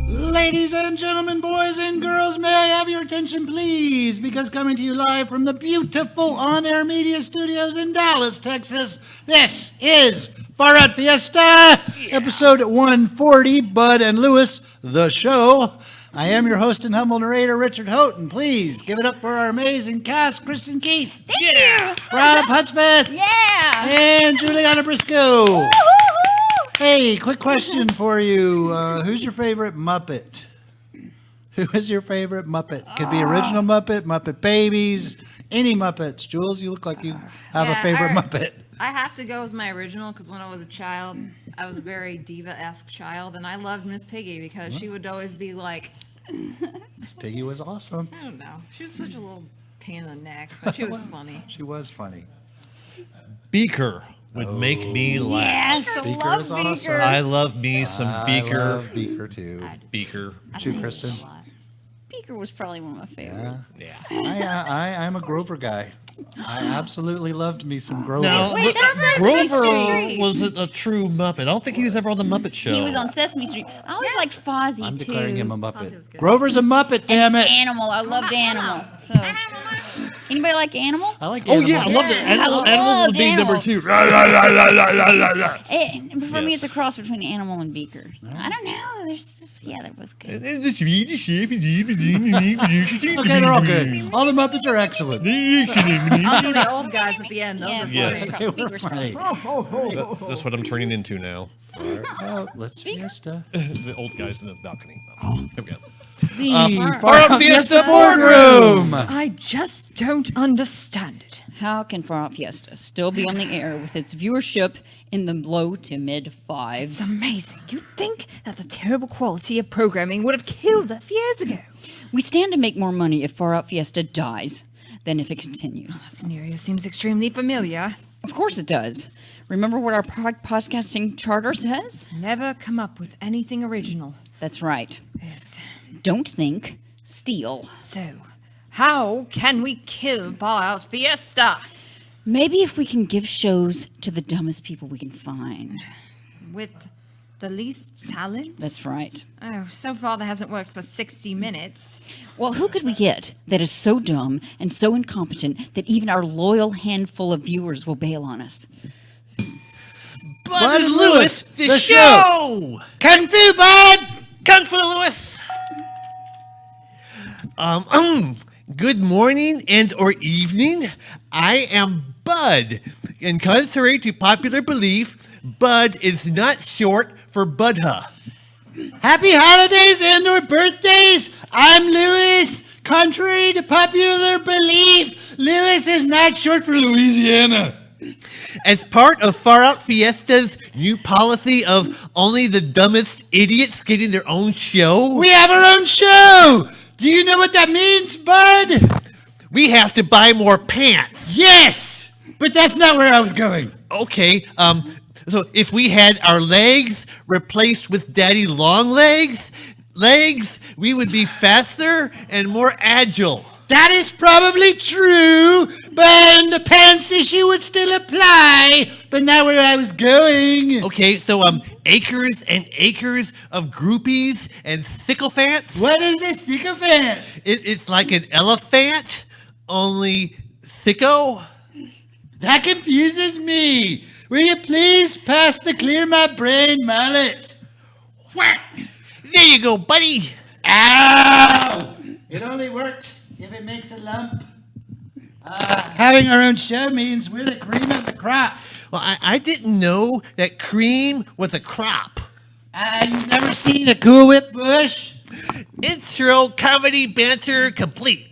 Ladies and gentlemen, boys and girls, may I have your attention, please? Because coming to you live from the beautiful on-air media studios in Dallas, Texas, this is Far Out Fiesta, episode 140, Bud and Lewis, the show. I am your host and humble narrator, Richard Houghton. Please give it up for our amazing cast, Kristin Keith. Thank you. Robb Hudspeth. Yeah. And JuliAnna Briscoe. Hey, quick question for you. Who's your favorite Muppet? Who is your favorite Muppet? Could be original Muppet, Muppet Babies, any Muppets. Jules, you look like you have a favorite Muppet. I have to go with my original because when I was a child, I was a very diva-esque child, and I loved Miss Piggy because she would always be like... Miss Piggy was awesome. I don't know. She was such a little pain in the neck, but she was funny. She was funny. Beaker would make me laugh. Yes, I Beaker love is Beaker. awesome. I love me some Beaker. I love Beaker, too. Beaker. You, Kristin? Beaker was probably one of my favorites. Yeah. I'm a Grover guy. I absolutely loved me some Grover. Now, Wait, that's Sesame Grover Street. wasn't a true Muppet. I don't think he was ever on the Muppet Show. He was on Sesame Street. I always liked Fozzie, I'm too. declaring him a Fozzie was Muppet. good. Grover's a Muppet, damn it. Animal. I loved Animal. So, anybody like Animal? I like Oh, Animal. yeah, I loved it. Animal loved would be Animal. number 2. For me, Yes. it's a cross between Animal and Beaker. I don't know. They're both good. Okay, they're all good. All the Muppets are excellent. Also, the old guys at the end. Those are Yes. funny. They were Beaker's funny. That's what I'm turning into now. Oh, let's Fiesta. The old guys in the balcony. Here we go. The Far Out Fiesta boardroom. I just don't understand it. How can Far Out Fiesta still be on the air with its viewership in the low to mid It's fives? amazing. You'd think that the terrible quality of programming would have killed us years ago. We stand to make more money if Far Out Fiesta dies than if it continues. The scenario seems extremely familiar. Of course it does. Remember what our podcasting charter says? Never come up with anything original. That's right. Yes. Don't think, steal. So, how can we kill Far Out Fiesta? Maybe if we can give shows to the dumbest people we can find. With the least talent? That's right. Oh, so far that hasn't worked for 60 minutes. Well, who could we get that is so dumb and so incompetent that even our loyal handful of viewers will bail on us? Bud and Lewis, the show! Kung Fu, Bud! Kung Fu Lewis! Good morning and or evening. I am Bud. And contrary to popular belief, Bud is not short for Budha. Happy holidays and or birthdays. I'm Lewis. Contrary to popular belief, Lewis is not short for Louisiana. As part of Far Out Fiesta's new policy of only the dumbest idiots getting their own show, We have our own show. Do you know what that means, Bud? we have to buy more pants. Yes, but that's not where I was going. Okay, so if we had our legs replaced with daddy long legs, we would be faster and more agile. That is probably true, but the pants issue would still apply, but not where I was going. Okay, so acres and acres of groupies and sycophants. What is a sycophant? It's like an elephant, only sicko. That confuses me. Will you please pass the clear my brain mallet? Whack! There you go, buddy. Ow! It only works if it makes a lump. Having our own show means we're the cream of the crop. Well, I didn't know that cream was a crop. You've never seen a Cool Whip bush? Intro comedy banter complete.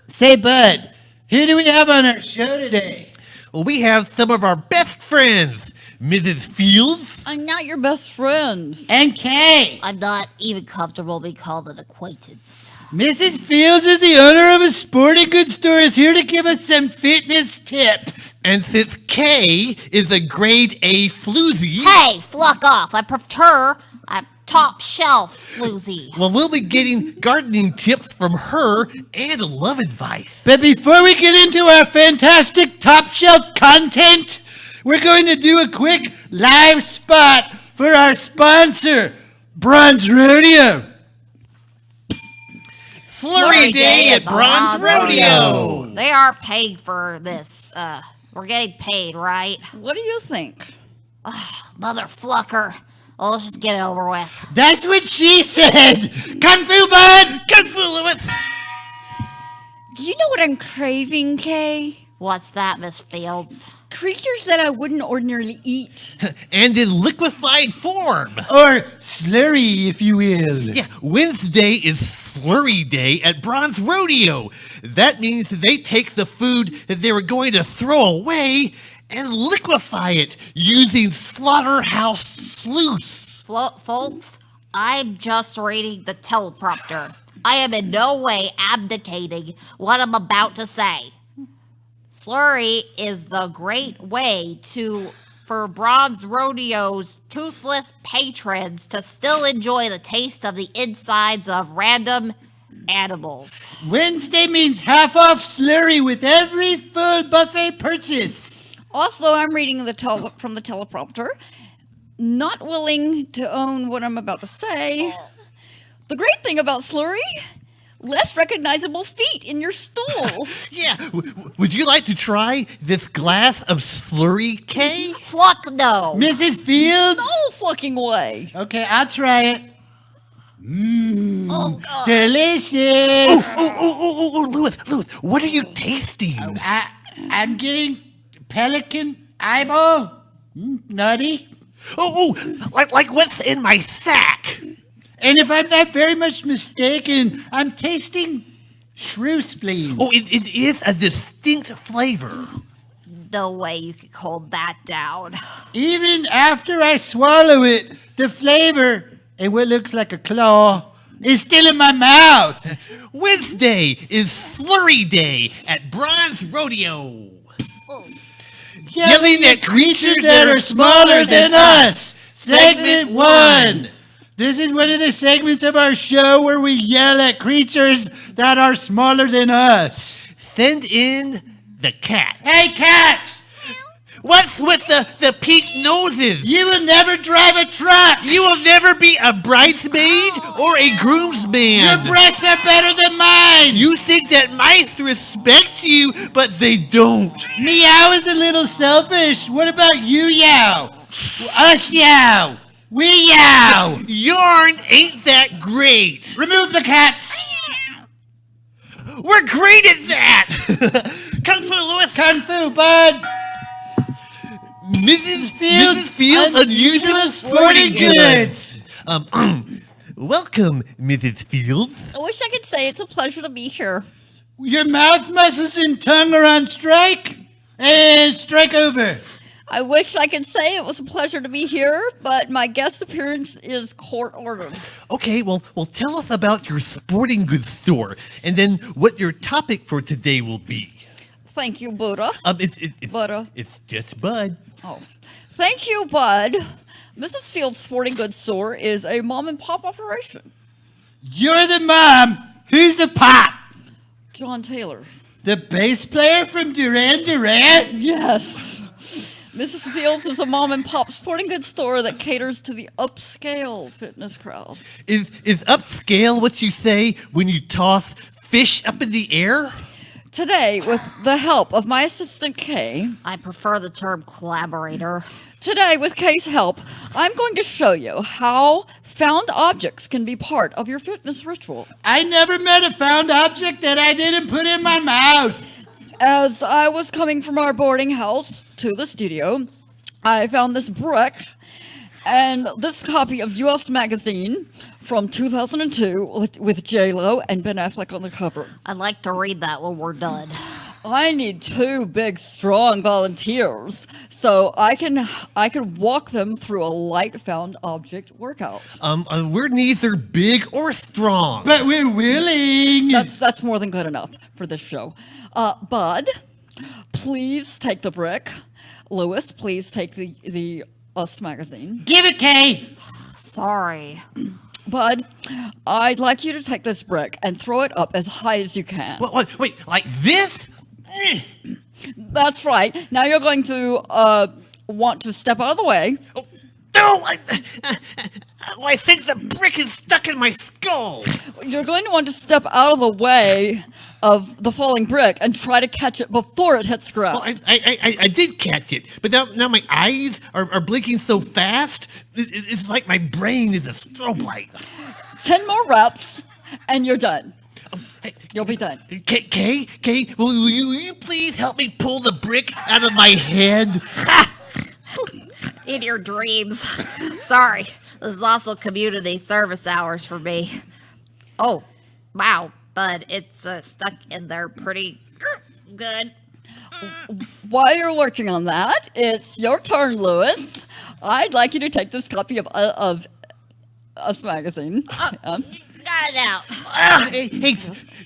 Say, Bud, who do we have on our show today? Well, we have some of our best friends. Mrs. Fields? I'm not your best friend. And Kay. I'm not even comfortable being called an acquaintance. Mrs. Fields is the owner of a sporting goods store, is here to give us some fitness tips. And since Kay is a grade A floozy, Hey, fluck off. I prefer a top shelf floozy. well, we'll be getting gardening tips from her and love advice. But before we get into our fantastic top shelf content, we're going to do a quick live spot for our sponsor, Bronze Rodeo. Flurry Day at Bronze Rodeo. They are paying for this. We're getting paid, right? What do you think? Mother flucker. Well, let's just get it over with. That's what she said. Kung Fu Bud. Kung Fu, Lewis. Do you know what I'm craving, Kay? What's that, Miss Fields? Creatures that I wouldn't ordinarily eat. And in liquefied form. Or slurry, if you will. Yeah, Wednesday is Flurry Day at Bronze Rodeo. That means they take the food that they were going to throw away and liquefy it using slaughterhouse sluice. Folks, I'm just reading the teleprompter. I am in no way abdicating what I'm about to say. Slurry is the great way for Bronze Rodeo's toothless patrons to still enjoy the taste of the insides of random animals. Wednesday means half off slurry with every full buffet purchase. Also, I'm reading from the teleprompter. Not willing to own what I'm about to say. The great thing about slurry, less recognizable feet in your stool. Yeah, would you like to try this glass of Slurry, Kay? Fluck no. Mrs. Fields? No fucking way. Okay, I'll try it. Oh, God. Delicious. Oh, Lewis, what are you tasting? I'm getting pelican eyeball. Nutty. Like what's in my sack? And if I'm not very much mistaken, I'm tasting shrew spleen. Oh, it is a distinct flavor. No way you could hold that down. Even after I swallow it, the flavor and what looks like a claw is still in my mouth. Wednesday is Flurry Day at Bronze Rodeo. Yelling at creatures that are smaller than us. Segment 1. This is one of the segments of our show where we yell at creatures that are smaller than us. Send in the cat. Hey, cats! What's with the pink noses? You will never drive a truck! You will never be a bridesmaid or a groomsman. Your breasts are better than mine! You think that mice respect you, but they don't. Meow is a little selfish. What about you, Yow? Us, Yow. We, Yow. Yarn ain't that great. Remove the cats. We're great at that. Kung Fu, Lewis. Kung Fu, Bud. Mrs. Fields' Unusual Sporting Goods. Welcome, Mrs. Fields. I wish I could say it's a pleasure to be here. Your mouth muscles and tongue are on strike. And strike over. I wish I could say it was a pleasure to be here, but my guest appearance is court ordered. Okay, well, tell us about your sporting goods store, and then what your topic for today will be. Thank you, Buddha. Buddha. It's just Bud. Oh, thank you, Bud. Mrs. Fields' Sporting Goods store is a mom and pop operation. You're the mom. Who's the pop? John Taylor. The bass player from Duran Duran? Yes. Mrs. Fields is a mom and pop sporting goods store that caters to the upscale fitness crowd. Is upscale what you say when you toss fish up in the air? Today, with the help of my assistant Kay, I prefer the term collaborator. Today, with Kay's help, I'm going to show you how found objects can be part of your fitness ritual. I never met a found object that I didn't put in my mouth. As I was coming from our boarding house to the studio, I found this brick and this copy of U.S. Magazine from 2002 with J-Lo and Ben Affleck on the cover. I'd like to read that when we're done. I need 2 big, strong volunteers so I can walk them through a light found object workout. We're neither big or strong. But we're willing. That's more than good enough for this show. Bud, please take the brick. Lewis, please take the Us magazine. Give it, Kay. Sorry. Bud, I'd like you to take this brick and throw it up as high as you can. Wait, like this? That's right. Now you're going to want to step out of the way. Oh, no! I think the brick is stuck in my skull. You're going to want to step out of the way of the falling brick and try to catch it before it hits the ground. Well, I did catch it, but now my eyes are blinking so fast, it's like my brain is a strobe light. 10 more reps, and you're done. You'll be done. Kay, will you please help me pull the brick out of my head? In your dreams. Sorry. This is also community service hours for me. Oh, wow, Bud, it's stuck in there pretty good. While you're working on that, it's your turn, Lewis. I'd like you to take this copy of Us magazine. Got it out. Hey,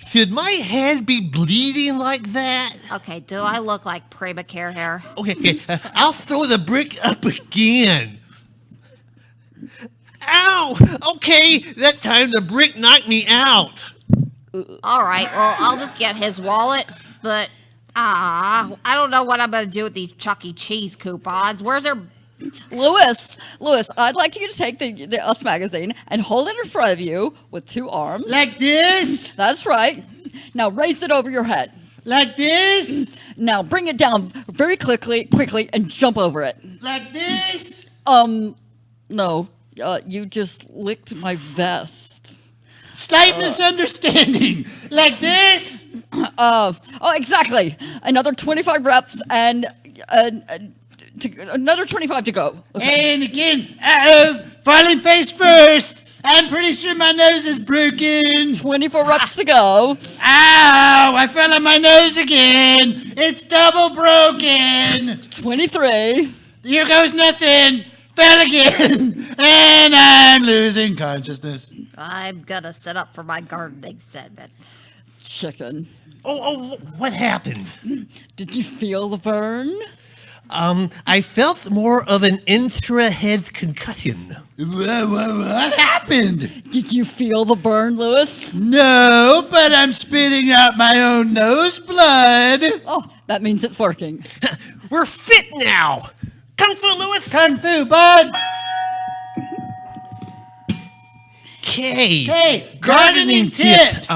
should my head be bleeding like that? Okay, do I look like Prima Care hair? Okay, I'll throw the brick up again. Ow! Okay, that time the brick knocked me out. All right, well, I'll just get his wallet, but I don't know what I'm going to do with these Chuck E. Cheese coupons. Where's their... Lewis, I'd like you to take the Us magazine and hold it in front of you with 2 arms. Like this? That's right. Now raise it over your head. Like this? Now bring it down very quickly, and jump over it. Like this? No. You just licked my vest. Slight misunderstanding. Like this? Exactly. Another 25 reps and another 25 to go. Okay. And again, falling face first. I'm pretty sure my nose is broken. 24 reps to go. Ow! I fell on my nose again. It's double broken. 23. Here goes nothing. Fell again. And I'm losing consciousness. I'm going to set up for my gardening segment. Chicken. Oh, what happened? Did you feel the burn? I felt more of an intra-head concussion. What happened? Did you feel the burn, Lewis? No, but I'm spitting out my own nose blood. Oh, that means it's working. We're fit now. Kung Fu, Lewis. Kung Fu, bud. Kay. Hey, gardening tips.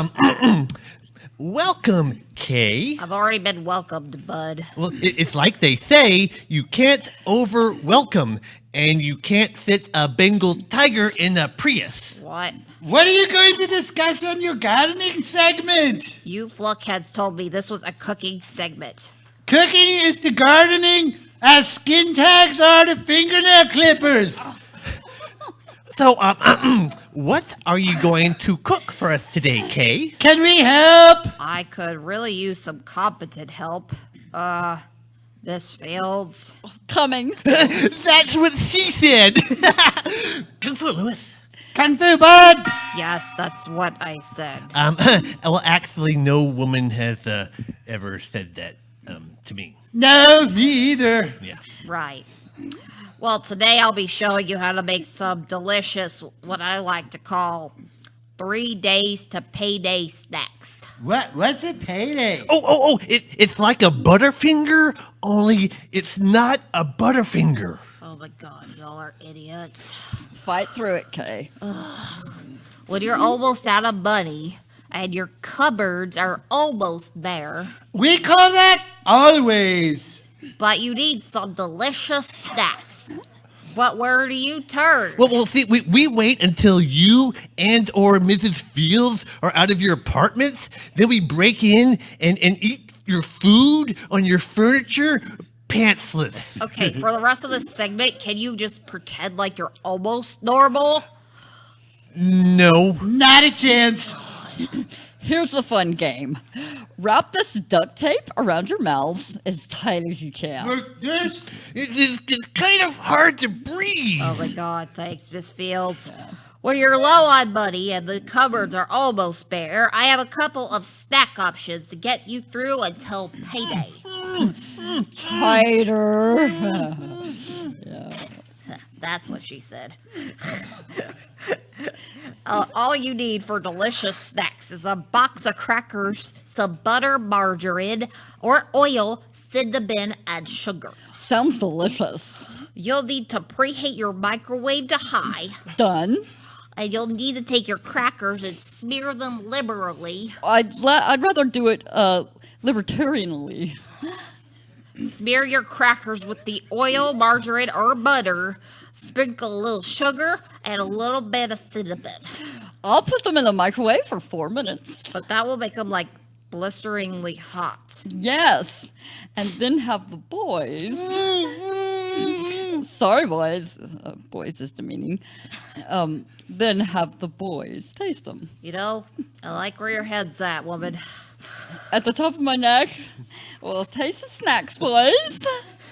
Welcome, Kay. I've already been welcomed, Bud. Well, it's like they say, you can't over-welcome, and you can't fit a Bengal tiger in a Prius. What? What are you going to discuss on your gardening segment? You fluckheads told me this was a cooking segment. Cooking is to gardening as skin tags are to fingernail clippers. So, what are you going to cook for us today, Kay? Can we help? I could really use some competent help. Miss Fields. Coming. That's what she said. Kung Fu, Lewis. Kung Fu, bud. Yes, that's what I said. Well, actually, no woman has ever said that to me. No, me either. Yeah. Right. Well, today I'll be showing you how to make some delicious, what I like to call 3 days to payday snacks. What's a payday? Oh, it's like a Butterfinger, only it's not a Butterfinger. Oh my God, y'all are idiots. Fight through it, Kay. When you're almost out of money and your cupboards are almost bare, We call that always. but you need some delicious snacks. But where do you turn? Well, see, we wait until you and or Mrs. Fields are out of your apartments. Then we break in and eat your food on your furniture, pantsless. Okay, for the rest of this segment, can you just pretend like you're almost normal? No. Not a chance. Here's a fun game. Wrap this duct tape around your mouths as tight as you can. It's kind of hard to breathe. Oh my God, thanks, Miss Fields. When you're low on money and the cupboards are almost bare, I have a couple of snack options to get you through until payday. Tighter. That's what she said. All you need for delicious snacks is a box of crackers, some butter, margarine, or oil, cinnamon, and sugar. Sounds delicious. You'll need to preheat your microwave to high, Done. and you'll need to take your crackers and smear them liberally. I'd rather do it libertarianly. Smear your crackers with the oil, margarine, or butter. Sprinkle a little sugar and a little bit of cinnamon. I'll put them in the microwave for 4 minutes. But that will make them like blisteringly hot. Yes. And then have the boys. Sorry, boys. Boys is demeaning. Then have the boys taste them. You know, I like where your head's at, woman. At the top of my neck. Well, taste the snacks, boys.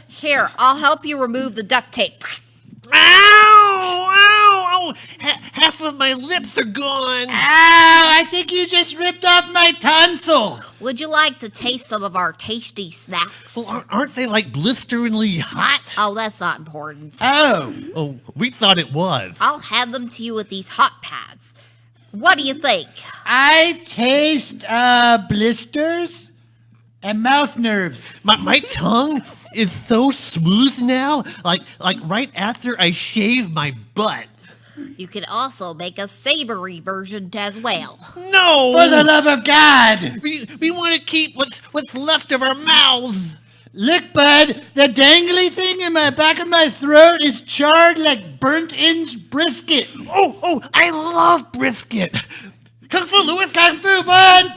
Here, I'll help you remove the duct tape. Ow! Half of my lips are gone. I think you just ripped off my tonsil. Would you like to taste some of our tasty snacks? Well, aren't they like blisteringly hot? Oh, that's not important. Oh, we thought it was. I'll hand them to you with these hot pads. What do you think? I taste blisters and mouth nerves. My tongue is so smooth now, like right after I shave my butt. You can also make a savory version as well. No! For the love of God! We want to keep what's left of our mouths. Look, bud, the dangly thing in my back of my throat is charred like burnt-in brisket. Oh, I love brisket. Kung Fu, Louis. Kung Fu, bud!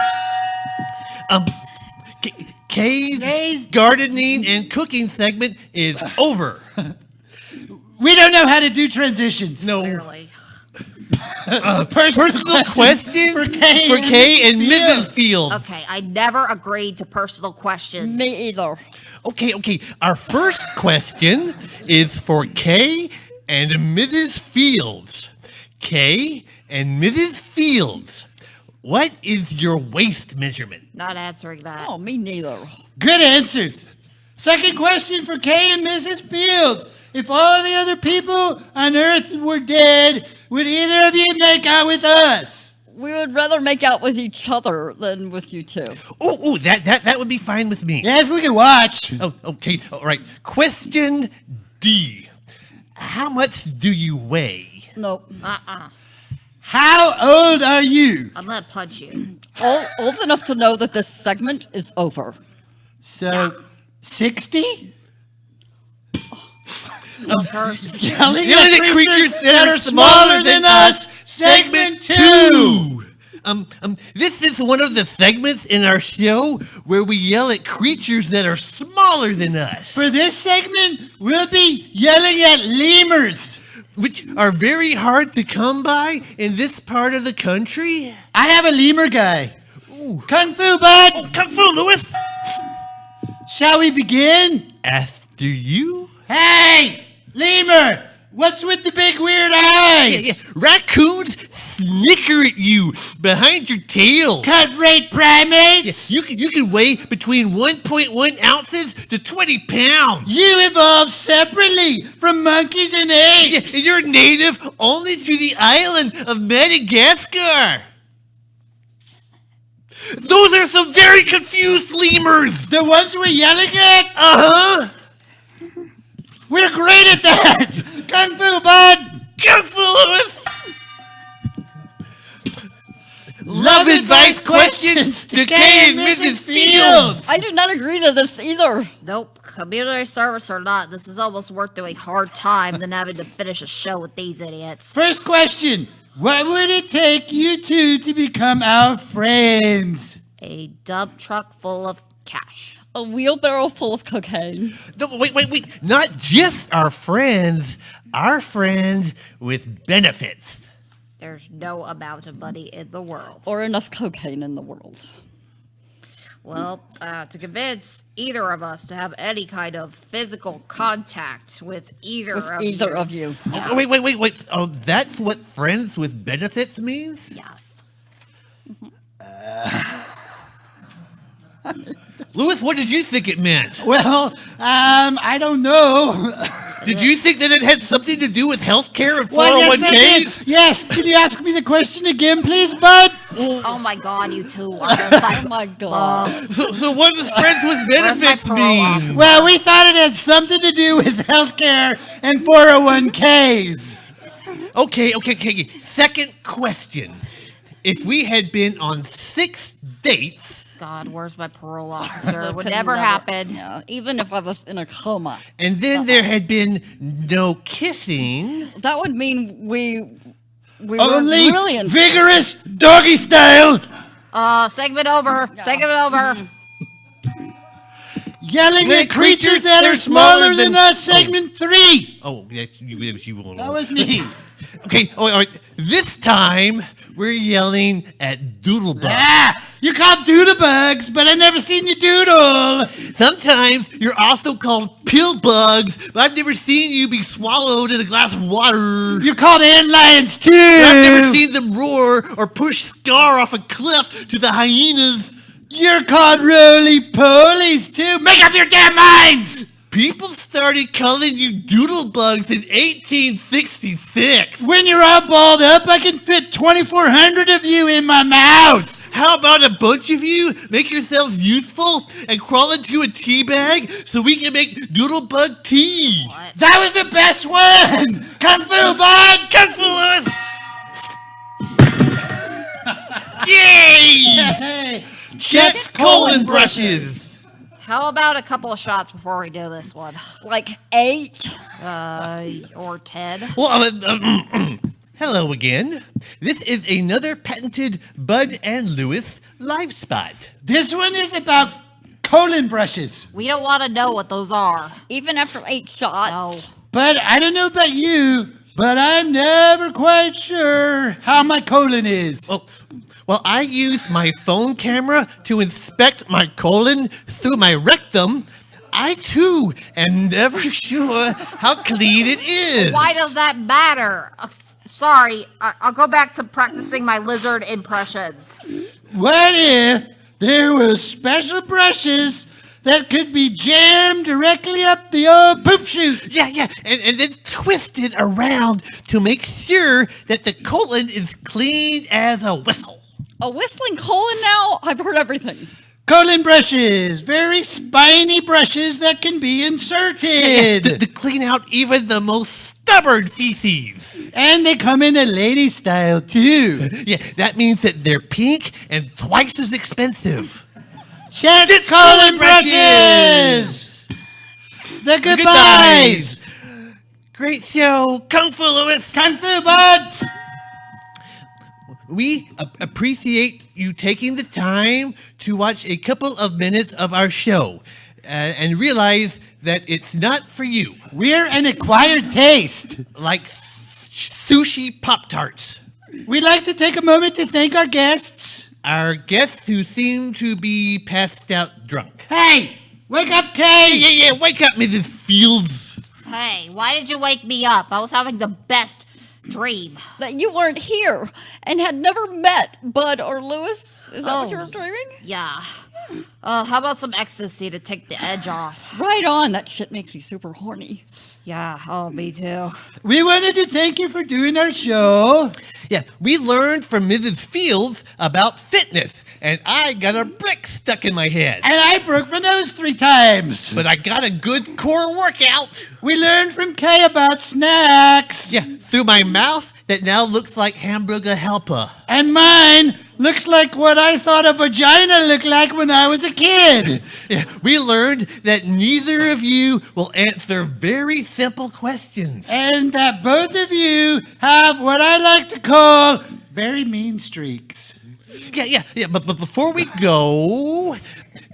Kay's gardening and cooking segment is over. We don't know how to do transitions. No. Clearly. Personal questions for Kay and Mrs. Fields. Okay, I never agreed to personal questions. Me either. Okay. Our first question is for Kay and Mrs. Fields. Kay and Mrs. Fields, what is your waist measurement? Not answering that. Oh, me neither. Good answers. Second question for Kay and Mrs. Fields. If all the other people on Earth were dead, would either of you make out with us? We would rather make out with each other than with you two. Oh, that would be fine with me. Yeah, if we could watch. Oh, okay, all right. Question D. How much do you weigh? Nope. How old are you? I'm gonna punch you. Old enough to know that this segment is over. So, 60? Yelling at creatures that are smaller than us, segment 2. This is one of the segments in our show where we yell at creatures that are smaller than us, For this segment, we'll be yelling at lemurs. which are very hard to come by in this part of the country. I have a lemur guy. Ooh. Kung Fu, bud. Kung Fu, Louis. Shall we begin? After you. Hey, lemur, what's with the big weird eyes? Raccoons snicker at you behind your tail. Cut rate primates. You can weigh between 1.1 ounces to 20 pounds. You evolved separately from monkeys and apes. You're native only to the island of Madagascar. Those are some very confused lemurs. The ones we're yelling at? Uh-huh. We're great at that. Kung Fu, bud. Kung Fu, Louis. Love advice questions to Kay and Mrs. Fields. I do not agree to this either. Nope. Community service or not, this is almost worth doing hard time than having to finish a show with these idiots. First question. What would it take you two to become our friends? A dump truck full of cash. A wheelbarrow full of cocaine. No, wait. Not just our friends with benefits. There's no amount of money in the world. Or enough cocaine in the world. Well, to convince either of us to have any kind of physical contact with either of you. Yeah. Oh, wait. Oh, that's what friends with benefits means? Yes. Louis, what did you think it meant? Well, I don't know. Did you think that it had something to do with healthcare and Well, yes, I 401ks? did. Yes, can you ask me the question again, please, bud? Oh my God, you two are just like, Oh my God. So what does friends with Where's my benefits parole mean? officer? Well, we thought it had something to do with healthcare and 401ks. Okay. Second question. If we had been on 6 dates, God, where's my parole officer? That It would could never happen. Yeah, even if I was in a coma. and then there had been no kissing, That would mean we were Only really in vigorous doggy style. Segment over. Segment over. Yelling at creatures that are smaller than us, segment 3. oh, that's you won't. That was me. Okay, all right. This time we're yelling at doodlebugs. Ah, you're called doodlebugs, but I never seen you doodle. Sometimes you're also called pill bugs, but I've never seen you be swallowed in a glass of water. You're called antlions, too. I've never seen them roar or push Scar off a cliff to the hyenas. You're called roly-polies, too. Make up your damn minds. People started calling you doodlebugs in 1866. When you're all balled up, I can fit 2,400 of you in my mouth. How about a bunch of you make yourselves useful and crawl into a tea bag so we can make doodlebug tea? That was the best one. Kung Fu, bud. Kung Fu, Louis! Yay! Hey, Check's colon brushes. How about a couple of shots before we do this one? like 8. Or 10? Well, hello again. This is another patented Bud and Lewis live spot. this one is about colon brushes. We don't want to know what those are. Even after 8 shots. No. But I don't know about you, but I'm never quite sure how my colon is. Well, I use my phone camera to inspect my colon through my rectum. I, too, am never sure how clean it is. Why does that matter? Sorry, I'll go back to practicing my lizard impressions. What if there were special brushes that could be jammed directly up the old poop chute? Yeah, and then twisted around to make sure that the colon is clean as a whistle. A whistling colon now? I've heard everything. Colon brushes, very spiny brushes that can be inserted. To clean out even the most stubborn feces. And they come in a lady style, too. Yeah, that means that they're pink and twice as expensive. Check It's colon colon brushes. The goodbyes. Great show. Kung Fu, Louis. Kung Fu, bud. We appreciate you taking the time to watch a couple of minutes of our show and realize that it's not for you. We're an acquired taste. Like sushi Pop-Tarts. We'd like to take a moment to thank our guests. Our guests who seem to be passed out drunk. Hey, wake up, Kay. Yeah, wake up, Mrs. Fields. Hey, why did you wake me up? I was having the best dream. That you weren't here and had never met Bud or Lewis? Is that what you were Oh. dreaming? Yeah. How about some ecstasy to take the edge off? Right on. That shit makes me super horny. Yeah, me too. We wanted to thank you for doing our show. Yeah, we learned from Mrs. Fields about fitness, and I got a brick stuck in my head. And I broke my nose 3 times. But I got a good core workout. We learned from Kay about snacks. Yeah, through my mouth that now looks like hamburger helper. And mine looks like what I thought a vagina looked like when I was a kid. Yeah, we learned that neither of you will answer very simple questions. And that both of you have what I like to call very mean streaks. Yeah, but before we go,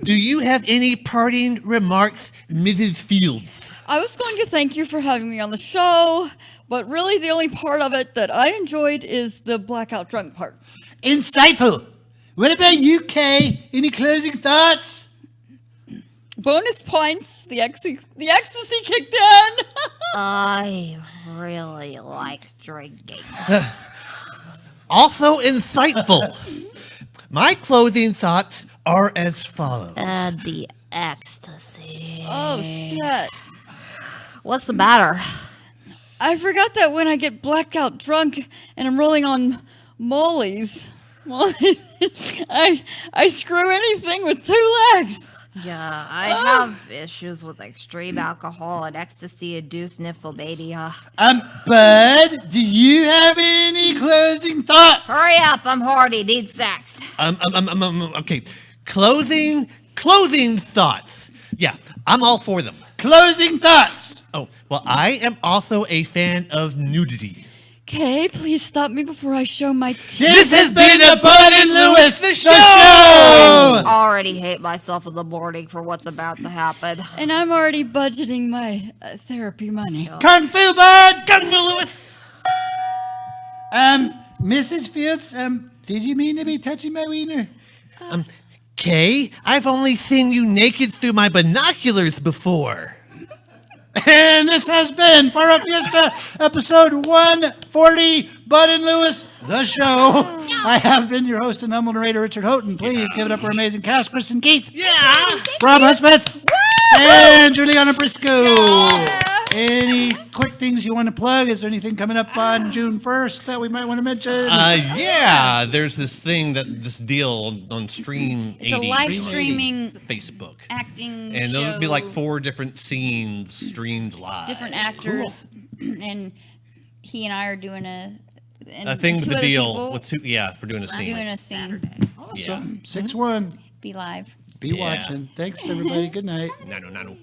do you have any parting remarks, Mrs. Fields? I was going to thank you for having me on the show, but really the only part of it that I enjoyed is the blackout drunk part. Insightful. What about you, Kay? Any closing thoughts? Bonus points. The ecstasy kicked in. I really like drinking. Also insightful. My closing thoughts are as follows. And the ecstasy. Oh, shit. What's the matter? I forgot that when I get blackout drunk and I'm rolling on mollies, I screw anything with 2 legs. Yeah, I have issues with extreme alcohol and ecstasy-induced nymphomania. Bud, do you have any closing thoughts? Hurry up, I'm horny, need sex. Okay. Closing thoughts. Yeah, I'm all for them. Closing thoughts. Oh, well, I am also a fan of nudity. Okay, please stop me before I show my teeth. This has been the Bud and Lewis the show. I already hate myself in the morning for what's about to happen. And I'm already budgeting my therapy money. Kung Fu Bud. Kung Fu Lewis! Mrs. Fields, did you mean to be touching my wiener? Kay, I've only seen you naked through my binoculars before. And this has been Far Fiesta, episode 140, Bud and Lewis, the show. I have been your host and humble narrator, Richard Houghton. Please give it up for amazing cast, Kristin Keith. Yeah! Robb Hudspeth. And JuliAnna Briscoe. Any quick things you want to plug? Is there anything coming up on June 1st that we might want to mention? Yeah, there's this deal on Stream 80. It's a live streaming Facebook. acting And show. there'll be like 4 different scenes streamed live. Different actors. And he and I are doing I think two the other deal people with 2, yeah, we're doing a scene. doing a scene. Awesome. 6-1. Be live. Be Yeah. watching. Thanks, everybody. Good night. No.